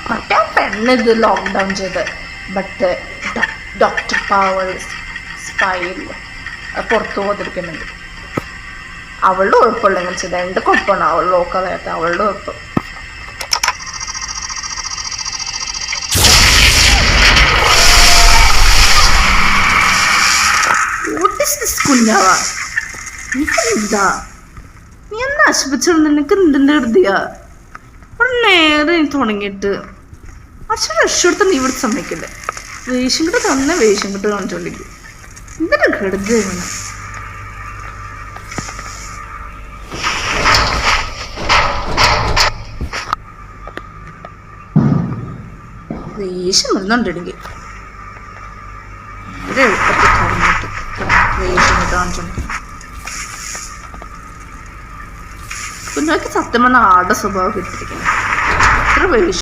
മറ്റേ പെണ്ണിത് ലോക്ക്ഡൗൺ ചെയ്ത് but doctor power spell പുറത്തു പോകാതിരിക്കുന്നുണ്ട്. അവളുടെ ഉറപ്പുള്ളെങ്കിൽ ചെയ്ത എൻ്റെ കുഴപ്പമാണ്. അവൾ നോക്കാതായിട്ട് അവളുടെ ഉറപ്പ്. കുഞ്ഞാവാ നിനക്കെന്താ? നീ ഒന്ന് ആശുപത്രി നിനക്ക് എന്തിൻ്റെ ഹൃദയാ? ഒരു നേരെ തുടങ്ങിയിട്ട് അച്ഛൻ രക്ഷപ്പെടുത്താൻ നീ ഇവിടെ സമ്മതിക്കില്ല. വേഷം കിട്ട് തന്നെ വേഷം കിട്ട് കാണിച്ചോണ്ടിരിക്കും. എന്തിനാ ഹൃദയം? വേഷം വരുന്നുണ്ടെങ്കിൽ എളുപ്പത്തിൽ തുറന്നിട്ട് വേഷം കിട്ട് കാണിച്ചോണ്ടിരിക്കും. കുഞ്ഞാക്ക് സത്യം പറഞ്ഞ ആടെ സ്വഭാവം കിട്ടിയിരിക്കണം. അത്ര വേഷം